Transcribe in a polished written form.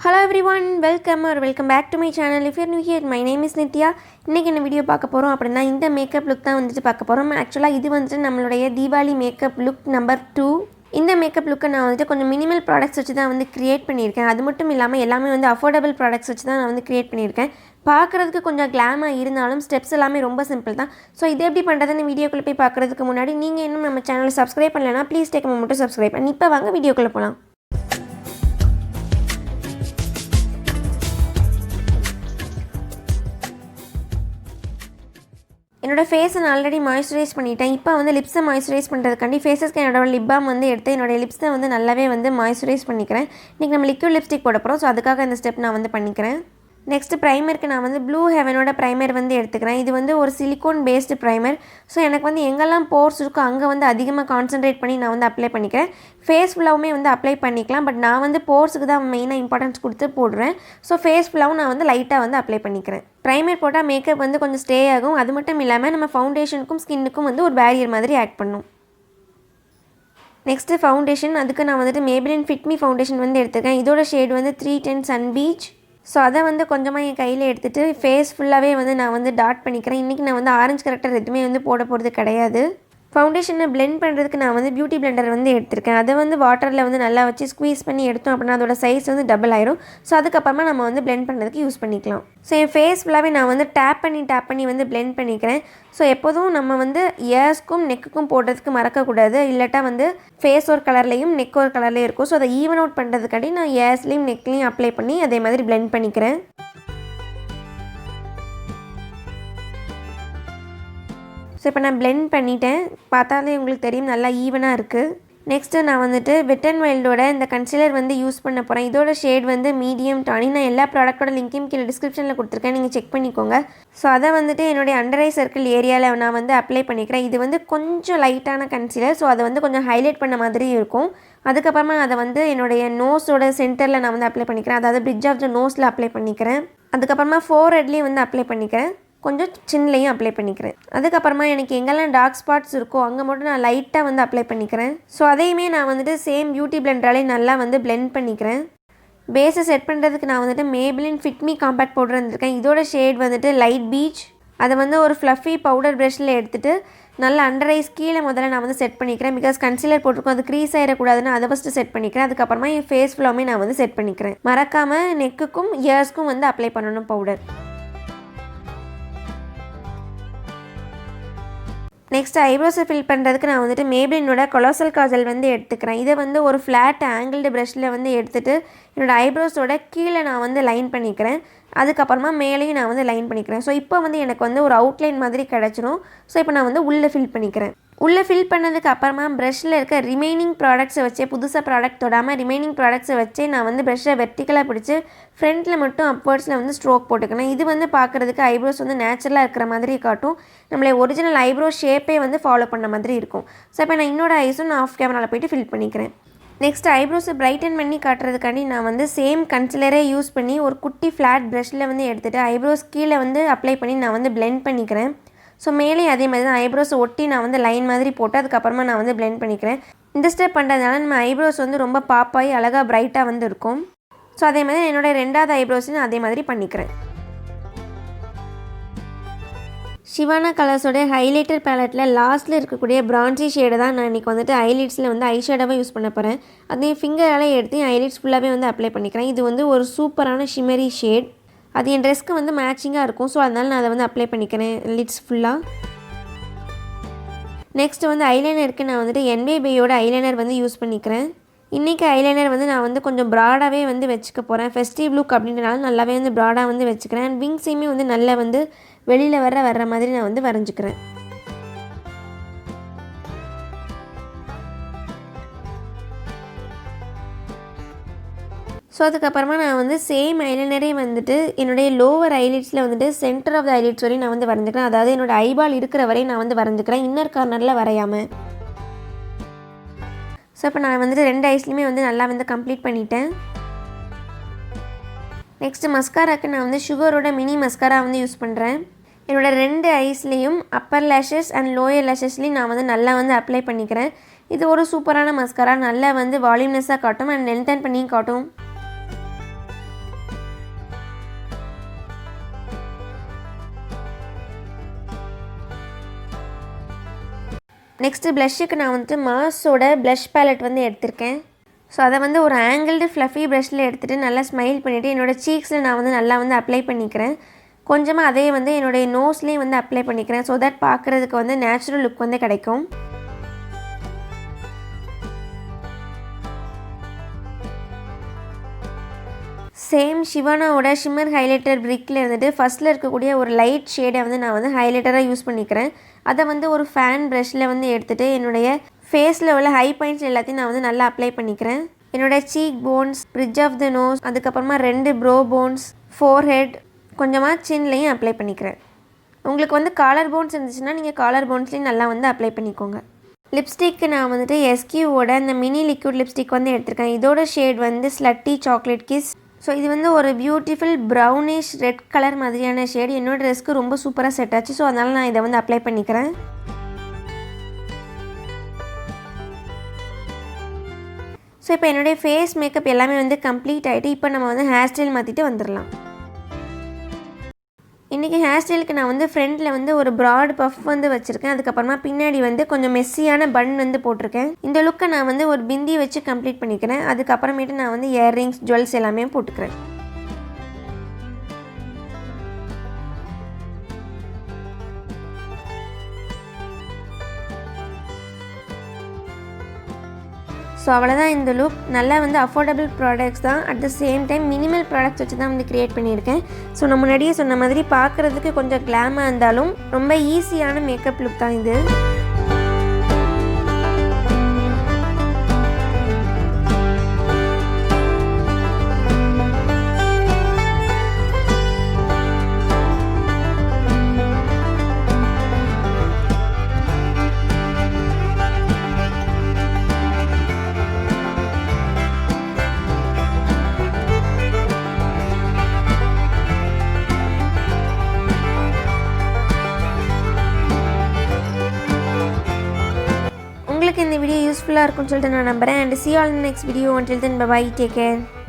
Hello everyone, welcome back to my channel. If you're new here, my name is Nithya. இன்னைக்கு என்ன video பார்க்க போறோம் அப்படினா இந்த மேக்கப் லுக் தான் வந்துட்டு பார்க்க போறோம். एक्चुअली இது வந்து நம்மளுடைய தீபாவளி மேக்கப் லுக் நம்பர் 2. இந்த மேக்கப் லுக்கை நான் வந்து கொஞ்சம் மினிமல் ப்ராடக்ட்ஸ் வச்சு தான் வந்து கிரியேட் பண்ணியிருக்கேன். அது மட்டும் இல்லாமல் எல்லாமே வந்து அஃபோர்டபுள் ப்ராடக்ட்ஸ் வச்சு தான் நான் வந்து கிரியேட் பண்ணியிருக்கேன். பார்க்குறதுக்கு கொஞ்சம் கிளாமாக இருந்தாலும் ஸ்டெப்ஸ் எல்லாமே ரொம்ப சிம்பிள் தான். ஸோ இது எப்படி பண்ணுறதுன்னு வீடியோக்குள்ளே போய் பார்க்குறதுக்கு முன்னாடி நீங்கள் இன்னும் நம்ம சேனலை சப்ஸ்கிரைப் பண்ணலைன்னா ப்ளீஸ் டேக் மட்டும் சப்ஸ்கிரைப் பண்ணி இப்போ வாங்க வீடியோக்குள்ளே போகலாம். என்னோட ஃபேஸை நான் ஆல்ரெடி மாய்ஸ்சரைஸ் பண்ணிட்டேன். இப்போ வந்து லிப்ஸை மாய்ஸ்சரைஸ் பண்ணுறதுக்காண்டி ஃபேஸஸ்க்கு என்னோட லிப் பாம் வந்து எடுத்து என்னோட லிப்ஸை வந்து நல்லாவே வந்து மாய்ஸ்சரைஸ் பண்ணிக்கிறேன். இன்றைக்கி நம்ம லிக்விட் லிப்ஸ்டிக் போட போகிறோம். ஸோ அதுக்காக இந்த ஸ்டெப் நான் வந்து பண்ணிக்கிறேன். நெக்ஸ்ட்டு ப்ரைமருக்கு நான் வந்து ப்ளூ ஹெவனோட ப்ரைமர் வந்து எடுத்துக்கிறேன். இது வந்து ஒரு சிலிக்கோன் பேஸ்டு ப்ரைமர். ஸோ எனக்கு வந்து எங்கெல்லாம் போர்ஸ் இருக்கோ அங்கே வந்து அதிகமாக கான்சன்ட்ரேட் பண்ணி நான் வந்து அப்ளை பண்ணிக்கிறேன். ஃபேஸ் ஃபுல்லாகவுமே வந்து அப்ளை பண்ணிக்கலாம். பட் நான் வந்து போர்ஸுக்கு தான் மெயினாக இம்பார்ட்டன்ஸ் கொடுத்து போடுறேன். ஸோ ஃபேஸ் ஃபுல்லாகவும் நான் வந்து லைட்டாக வந்து அப்ளை பண்ணிக்கிறேன். ப்ரைமர் போட்டால் மேக்கப் வந்து கொஞ்சம் ஸ்டே ஆகும். அது மட்டும் இல்லாமல் நம்ம ஃபவுண்டேஷனுக்கும் ஸ்கின்னுக்கும் வந்து ஒரு பேரியர் மாதிரி ஆட் பண்ணும். நெக்ஸ்ட்டு ஃபவுண்டேஷன், அதுக்கு நான் வந்துட்டு Maybelline Fit Me ஃபவுண்டேஷன் வந்து எடுத்துருக்கேன். இதோட ஷேட் வந்து 310 Sun Beach. ஸோ அதை வந்து கொஞ்சமாக என் கையில் எடுத்துகிட்டு ஃபேஸ் ஃபுல்லாகவே வந்து நான் வந்து டாட் பண்ணிக்கிறேன். இன்றைக்கி நான் வந்து ஆரஞ்சு கரெக்டர் எதுவுமே வந்து போட போகிறது கிடையாது. ஃபவுண்டேஷனை பிளெண்ட் பண்ணுறதுக்கு நான் வந்து பியூட்டி பிளெண்டர் வந்து எடுத்திருக்கேன். அதை வந்து வாட்டரில் வந்து நல்லா வச்சு ஸ்குவீஸ் பண்ணி எடுத்தோம் அப்படின்னா அதோட சைஸ் வந்து டபுள் ஆயிரும். ஸோ அதுக்கப்புறமா நம்ம வந்து பிளெண்ட் பண்ணுறதுக்கு யூஸ் பண்ணிக்கலாம். ஸோ என் ஃபேஸ் ஃபுல்லாகவே நான் வந்து டேப் பண்ணி வந்து பிளெண்ட் பண்ணிக்கிறேன். ஸோ எப்போதும் நம்ம வந்து இயர்ஸ்க்கும் நெக்குக்கும் போடுறதுக்கு மறக்கக்கூடாது. இல்லாட்டா வந்து ஃபேஸ் ஒரு கலர்லேயும் நெக் ஒரு கலர்லேயும் இருக்கும். ஸோ அதை ஈவன் அவுட் பண்ணுறதுக்காண்டி நான் இயர்ஸ்லேயும் நெக்லேயும் அப்ளை பண்ணி அதே மாதிரி பிளெண்ட் பண்ணிக்கிறேன். ஸோ இப்போ நான் பிளெண்ட் பண்ணிட்டேன். பார்த்தாலே உங்களுக்கு தெரியும் நல்லா ஈவனாக இருக்குது. நெக்ஸ்ட்டு நான் வந்துட்டு வெட் அண்ட் வைல்டோட இந்த கன்சீலர் வந்து யூஸ் பண்ண போகிறேன். இதோட ஷேட் வந்து மீடியம் டானி. நான் எல்லா ப்ராடக்ட்டோட லிங்க்கையும் கீழே டிஸ்கிரிப்ஷனில் கொடுத்துருக்கேன், நீங்கள் செக் பண்ணிக்கோங்க. ஸோ அதை வந்துட்டு என்னுடைய அண்டர் ஐ சர்க்கிள் ஏரியாவில் நான் வந்து அப்ளை பண்ணிக்கிறேன். இது வந்து கொஞ்சம் லைட்டான கன்சீலர். ஸோ அதை வந்து கொஞ்சம் ஹைலைட் பண்ண மாதிரி இருக்கும். அதுக்கப்புறமா அதை வந்து என்னுடைய நோஸோட சென்டரில் நான் வந்து அப்ளை பண்ணிக்கிறேன். அதாவது பிரிட்ஜ் ஆஃப் த நோஸில் அப்ளை பண்ணிக்கிறேன். அதுக்கப்புறமா ஃபோர்ஹெட்லேயும் வந்து அப்ளை பண்ணிக்கிறேன். கொஞ்சம் சின்லையும் அப்ளை பண்ணிக்கிறேன். அதுக்கப்புறமா எனக்கு எங்கெல்லாம் டார்க் ஸ்பாட்ஸ் இருக்கோ அங்கே மட்டும் நான் லைட்டாக வந்து அப்ளை பண்ணிக்கிறேன். ஸோ அதையுமே நான் வந்துட்டு சேம் பியூட்டி பிளெண்டராலே நல்லா வந்து பிளெண்ட் பண்ணிக்கிறேன். பேஸை செட் பண்ணுறதுக்கு நான் வந்துட்டு Maybelline Fit Me compact powder வந்துருக்கேன். இதோட ஷேட் வந்துட்டு லைட் பீச். அதை வந்து ஒரு ஃப்ளஃபி பவுடர் ப்ரஷில் எடுத்துகிட்டு நல்லா அண்டர் ஐஸ் கீழே முதல்ல நான் வந்து செட் பண்ணிக்கிறேன். பிகாஸ் கன்சீலர் போட்டிருக்கோம், அது க்ரீஸ் ஆகிடக்கூடாதுன்னு அதை ஃபஸ்ட்டு செட் பண்ணிக்கிறேன். அதுக்கப்புறமா என் ஃபேஸ் ஃபுல்லாமே நான் வந்து செட் பண்ணிக்கிறேன். மறக்காமல் நெக்குக்கும் இயர்ஸ்க்கும் வந்து அப்ளை பண்ணணும் பவுடர். நெக்ஸ்ட் ஐப்ரோஸை ஃபில் பண்ணுறதுக்கு நான் வந்துட்டு Maybellineோட colossal காஜல் வந்து எடுத்துக்கிறேன். இதை வந்து ஒரு ஃப்ளாட் ஆங்கிள்டு ப்ரஷில் வந்து எடுத்துகிட்டு என்னோடய ஐப்ரோஸோட கீழே நான் வந்து லைன் பண்ணிக்கிறேன். அதுக்கப்புறமா மேலேயும் நான் வந்து லைன் பண்ணிக்கிறேன். ஸோ இப்போ வந்து எனக்கு வந்து ஒரு அவுட்லைன் மாதிரி கிடச்சிரும். ஸோ இப்போ நான் வந்து உள்ளே ஃபில் பண்ணிக்கிறேன். உள்ளே ஃபில் பண்ணதுக்கு அப்புறமா ப்ரஷில் இருக்க ரிமைனிங் ப்ராடக்ட்ஸை வச்சே, புதுசாக ப்ராடக்ட் தொடாமல் ரிமைனிங் ப்ராடக்ட்ஸை வச்சே நான் வந்து ப்ரஷ்ஷை வெர்டிக்கலாக பிடிச்சி ஃப்ரண்ட்டில் மட்டும் அப்வர்ட்ஸில் வந்து ஸ்ட்ரோக் போட்டுக்கணும். இது வந்து பார்க்குறதுக்கு ஐப்ரோஸ் வந்து நேச்சுரலாக இருக்கிற மாதிரி காட்டும். நம்மளே ஒரிஜினல் ஐப்ரோ ஷேப்பே வந்து ஃபாலோ பண்ண மாதிரி இருக்கும். ஸோ இப்போ நான் இன்னொரு ஐஸும் நான் ஆஃப் கேமராவில் போய்ட்டு ஃபில் பண்ணிக்கிறேன். நெக்ஸ்ட் ஐப்ரோஸை பிரைட்டன் பண்ணி காட்டுறதுக்காண்டி நான் வந்து சேம் கன்சிலரே யூஸ் பண்ணி ஒரு குட்டி ஃப்ளாட் ப்ரஷில் வந்து எடுத்துகிட்டு ஐப்ரோஸ் கீழே வந்து அப்ளை பண்ணி நான் வந்து பிளெண்ட் பண்ணிக்கிறேன். ஸோ மேலே அதே மாதிரி தான் ஐப்ரோஸை ஒட்டி நான் வந்து லைன் மாதிரி போட்டு அதுக்கப்புறமா நான் வந்து பிளெண்ட் பண்ணிக்கிறேன். இந்த ஸ்டெப் பண்ணுறதுனால நம்ம ஐப்ரோஸ் வந்து ரொம்ப பாப்பாகி அழகாக ப்ரைட்டாக வந்து இருக்கும். ஸோ அதே மாதிரி என்னோடய ரெண்டாவது ஐப்ரோஸையும் அதே மாதிரி பண்ணிக்கிறேன். ஷிவானா கலர்ஸோட ஹைலைட்டர் பேலட்டில் லாஸ்ட்டில் இருக்கக்கூடிய பிரான்சி ஷேடை தான் நான் இன்றைக்கி வந்துட்டு ஐலைட்ஸில் வந்து ஐஷேடாக யூஸ் பண்ண போகிறேன். அதையும் ஃபிங்கரால் எடுத்து ஐலைட்ஸ் ஃபுல்லாகவே வந்து அப்ளை பண்ணிக்கிறேன். இது வந்து ஒரு சூப்பரான ஷிமரி ஷேட். அது என் ட்ரெஸ்க்கு வந்து மேட்சிங்காக இருக்கும். ஸோ அதனால் நான் அதை வந்து அப்ளை பண்ணிக்கிறேன் லிட்ஸ் ஃபுல்லாக. நெக்ஸ்ட் வந்து ஐலைனருக்கு நான் வந்துட்டு NYBயோட ஐலைனர் வந்து யூஸ் பண்ணிக்கிறேன். இன்றைக்கி ஐலைனர் வந்து நான் வந்து கொஞ்சம் ப்ராடாகவே வந்து வச்சுக்க போகிறேன். ஃபெஸ்டிவ் லுக் அப்படின்றனால நல்லாவே வந்து ப்ராடாக வந்து வச்சுக்கிறேன். அண்ட் விங்ஸையுமே வந்து நல்லா வந்து வெளியில் வர்ற மாதிரி நான் வந்து வரைஞ்சிக்கிறேன். ஸோ அதுக்கப்புறமா நான் வந்து சேம் ஐலைனரே வந்துட்டு என்னுடைய லோவர் ஐலிட்ஸில் வந்துட்டு சென்டர் ஆஃப் த ஐலிட்ஸ் வரையும் நான் வந்து வரைஞ்சிக்கிறேன். அதாவது என்னோடய ஐபால் இருக்கிற வரையும் நான் வந்து வரைஞ்சிக்கிறேன், இன்னர் கார்னரில் வரையாமல். ஸோ இப்போ நான் வந்துட்டு ரெண்டு ஐஸ்லையுமே வந்து நல்லா வந்து கம்ப்ளீட் பண்ணிட்டேன். நெக்ஸ்ட்டு மஸ்காராக்கு நான் வந்து சுகரோட மினி மஸ்காரா வந்து யூஸ் பண்ணுறேன். என்னோடய ரெண்டு ஐஸ்லேயும் அப்பர் லேஷஸ் அண்ட் லோயர் லேஷஸ்லேயும் நான் வந்து நல்லா வந்து அப்ளை பண்ணிக்கிறேன். இது ஒரு சூப்பரான மஸ்காரா, நல்லா வந்து வால்யூம்னஸாக காட்டும் அண்ட் லென்த்தன் பண்ணியும் காட்டும். நெக்ஸ்ட்டு ப்ளஷ்ஷுக்கு நான் வந்துட்டு மாஸோட ப்ளஷ் பேலட் வந்து எடுத்திருக்கேன். ஸோ அதை வந்து ஒரு ஆங்கிள்டு ஃப்ளஃபி ப்ரஷில் எடுத்துகிட்டு நல்லா ஸ்மைல் பண்ணிவிட்டு என்னோடய சீக்ஸில் நான் வந்து நல்லா வந்து அப்ளை பண்ணிக்கிறேன். கொஞ்சமாக அதே வந்து என்னுடைய நோஸ்லேயும் வந்து அப்ளை பண்ணிக்கிறேன். ஸோ தட் பார்க்குறதுக்கு வந்து நேச்சுரல் லுக் வந்து கிடைக்கும். சேம் ஷிவானாவோட ஷிம்மர் ஹைலைட்டர் ப்ரிக்கில் இருந்துட்டு ஃபஸ்ட்டில் இருக்கக்கூடிய ஒரு லைட் ஷேடை வந்து நான் வந்து ஹைலைட்டராக யூஸ் பண்ணிக்கிறேன். அதை வந்து ஒரு ஃபேன் ப்ரஷில் வந்து எடுத்துகிட்டு என்னுடைய ஃபேஸில் உள்ள ஹை பாயிண்ட்ஸ் எல்லாத்தையும் நான் வந்து நல்லா அப்ளை பண்ணிக்கிறேன். என்னோடய cheekbones, bridge of the nose, அதுக்கப்புறமா 2 ப்ரோ போன்ஸ், ஃபோர்ஹெட், கொஞ்சமாக சின்லையும் அப்ளை பண்ணிக்கிறேன். உங்களுக்கு வந்து காலர் போன்ஸ் இருந்துச்சுன்னா நீங்கள் காலர் போன்ஸ்லேயும் நல்லா வந்து அப்ளை பண்ணிக்கோங்க. லிப்ஸ்டிக்கு நான் வந்துட்டு எஸ்கியூவோட இந்த மினி லிக்விட் லிப்ஸ்டிக் வந்து எடுத்திருக்கேன். இதோட ஷேட் வந்து ஸ்லட்டி சாக்லேட் கிஸ். ஸோ இது வந்து ஒரு பியூட்டிஃபுல் ப்ரௌனிஷ் ரெட் கலர் மாதிரியான ஷேட். என்னோடய ட்ரெஸ்க்கு ரொம்ப சூப்பராக செட் ஆச்சு. ஸோ அதனால் நான் இதை வந்து அப்ளை பண்ணிக்கிறேன். ஸோ இப்போ என்னுடைய ஃபேஸ் மேக்கப் எல்லாமே வந்து கம்ப்ளீட் ஆகிட்டு இப்போ நம்ம வந்து ஹேர் ஸ்டைல் மாற்றிட்டு வந்துடலாம். இன்றைக்கி ஹேர் ஸ்டைலுக்கு நான் வந்து ஃப்ரண்ட்டில் வந்து ஒரு ப்ராட் பஃப் வந்து வச்சுருக்கேன். அதுக்கப்புறமா பின்னாடி வந்து கொஞ்சம் மெஸ்ஸியான பன் வந்து போட்டிருக்கேன். இந்த லுக்கை நான் வந்து ஒரு பிந்தி வச்சு கம்ப்ளீட் பண்ணிக்கிறேன். அதுக்கப்புறமேட்டு நான் வந்து இயர்ரிங்ஸ், ஜுவல்ஸ் எல்லாமே போட்டுக்கிறேன். ஸோ அவ்வளோதான் இந்த லுக். நல்லா வந்து அஃபோர்டபுள் ப்ராடக்ட்ஸ் தான், at the same time minimal products வச்சு தான் வந்து க்ரியேட் பண்ணியிருக்கேன். ஸோ நான் முன்னாடியே சொன்ன மாதிரி பார்க்குறதுக்கு கொஞ்சம் கிளாமாக இருந்தாலும் ரொம்ப ஈஸியான மேக்கப் லுக் தான் இது. உங்களுக்கு இந்த வீடியோ யூஸ்ஃபுல்லாக இருக்கும்னு சொல்லிட்டு நான் நம்புகிறேன். And see you all in the next video. Until then, bye bye, take care.